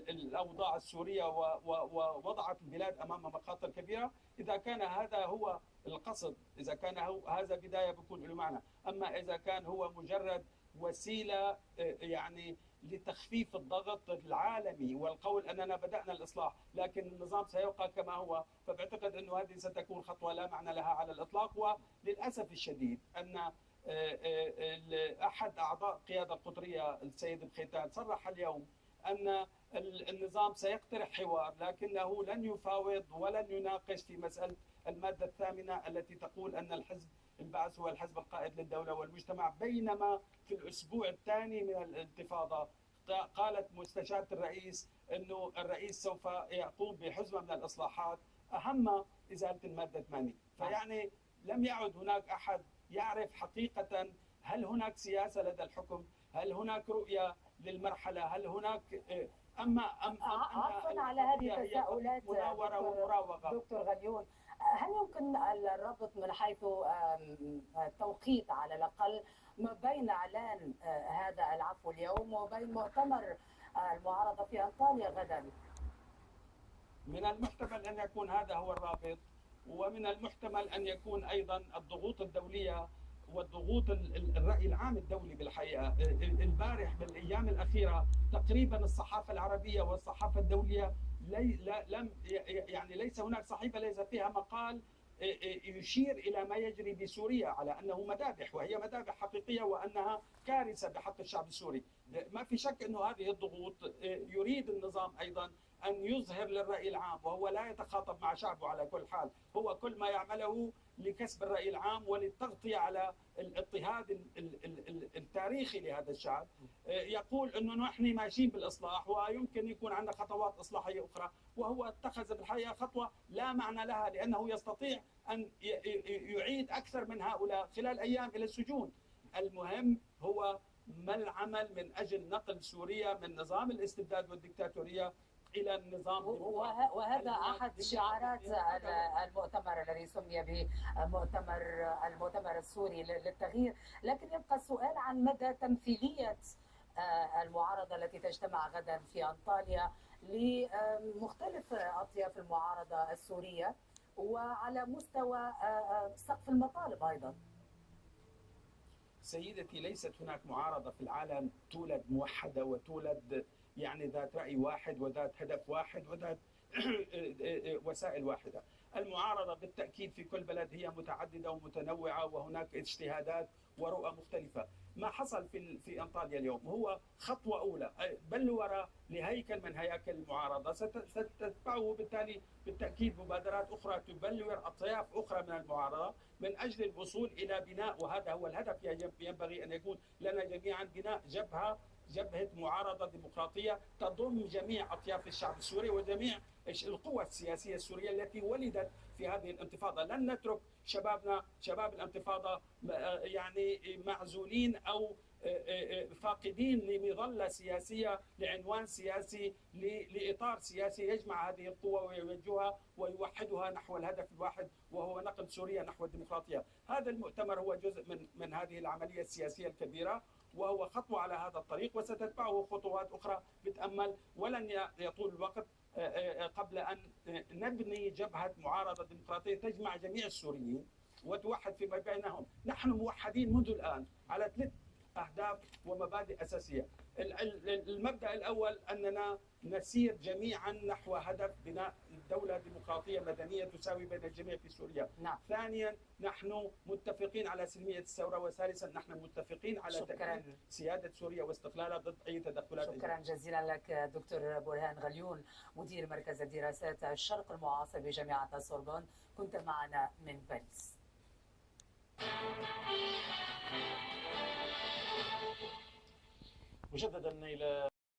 الأوضاع السورية ووضعت البلاد أمام مخاطر كبيرة. إذا كان هذا هو القصد، إذا كان هذا بداية بيكون له معنى. أما إذا كان هو مجرد وسيلة يعني لتخفيف الضغط العالمي والقول أننا بدأنا الإصلاح لكن النظام سيبقى كما هو، فبعتقد أنه هذه ستكون خطوة لا معنى لها على الإطلاق. وللأسف الشديد أن أحد أعضاء القيادة القطرية السيد بخيتان صرح اليوم أن النظام سيقترح حوار لكنه لن يفاوض ولن يناقش في مسألة المادة الثامنة التي تقول أن الحزب البعث هو الحزب القائد للدولة والمجتمع. بينما في الأسبوع الثاني من الانتفاضة قالت مستشارة الرئيس أنه الرئيس سوف يقوم بحزمة من الإصلاحات أهم إزالة المادة 8. فيعني لم يعد هناك أحد يعرف حقيقة هل هناك سياسة لدى الحكم، هل هناك رؤية للمرحلة، هل هناك عفوا على هذه التساؤلات مناورة ومراوغة. دكتور غليون، هل يمكن الربط من حيث توقيت على الأقل ما بين إعلان هذا العفو اليوم وبين مؤتمر المعارضة في أنطاليا غدا؟ من المحتمل أن يكون هذا هو الرابط، ومن المحتمل أن يكون أيضا الضغوط الدولية والضغوط الرأي العام الدولي. بالحقيقة البارح بالأيام الأخيرة تقريبا الصحافة العربية والصحافة الدولية ليس هناك صحيفة ليس فيها مقال يشير إلى ما يجري بسوريا على أنه مذابح، وهي مذابح حقيقية وأنها كارثة بحق الشعب السوري. ما في شك أنه هذه الضغوط يريد النظام أيضا أن يظهر للرأي العام، وهو لا يتخاطب مع شعبه على كل حال، هو كل ما يعمله لكسب الرأي العام وللتغطية على الاضطهاد التاريخي لهذا الشعب. يقول أنه نحن ماشيين بالإصلاح ويمكن يكون عندنا خطوات إصلاحية أخرى، وهو اتخذ بالحقيقة خطوة لا معنى لها لأنه يستطيع أن يعيد أكثر من هؤلاء خلال أيام إلى السجون. المهم هو ما العمل من أجل نقل سوريا من نظام الاستبداد والدكتاتورية إلى النظام. وهذا أحد شعارات المؤتمر الذي سمي المؤتمر السوري للتغيير. لكن يبقى السؤال عن مدى تمثيلية المعارضة التي تجتمع غدا في أنطاليا لمختلف أطياف المعارضة السورية وعلى مستوى سقف المطالب أيضا. سيدتي، ليست هناك معارضة في العالم تولد موحدة وتولد يعني ذات رأي واحد وذات هدف واحد وذات وسائل واحدة. المعارضة بالتأكيد في كل بلد هي متعددة ومتنوعة وهناك اجتهادات ورؤى مختلفة. ما حصل في أنطاليا اليوم هو خطوة أولى بلورة لهيكل من هياكل المعارضة، ستتبعه بالتالي بالتأكيد مبادرات أخرى تبلور أطياف أخرى من المعارضة من أجل الوصول إلى بناء، وهذا هو الهدف. ينبغي أن يكون لنا جميعا بناء جبهة معارضة ديمقراطية تضم جميع أطياف الشعب السوري وجميع القوى السياسية السورية التي ولدت في هذه الانتفاضة. لن نترك شبابنا شباب الانتفاضة يعني معزولين أو فاقدين لمظلة سياسية لعنوان سياسي لإطار سياسي يجمع هذه القوى ويوجهها ويوحدها نحو الهدف الواحد وهو نقل سوريا نحو الديمقراطية. هذا المؤتمر هو جزء من هذه العملية السياسية الكبيرة وهو خطوة على هذا الطريق، وستتبعه خطوات أخرى بتأمل. ولن يطول الوقت قبل أن نبني جبهة معارضة ديمقراطية تجمع جميع السوريين وتوحد فيما بينهم. نحن موحدين منذ الآن على 3 أهداف ومبادئ أساسية. المبدأ الأول أننا نسير جميعا نحو هدف بناء دولة ديمقراطية مدنية تساوي بين الجميع في سوريا. نعم. ثانيا نحن متفقين على سلمية الثورة. وثالثا نحن متفقين على تأكيد سيادة سوريا واستقلالها ضد أي تدخلات. شكرا جزيلا لك دكتور برهان غليون، مدير مركز الدراسات الشرق المعاصر بجامعة السوربون، كنت معنا من باريس. مجددا إلى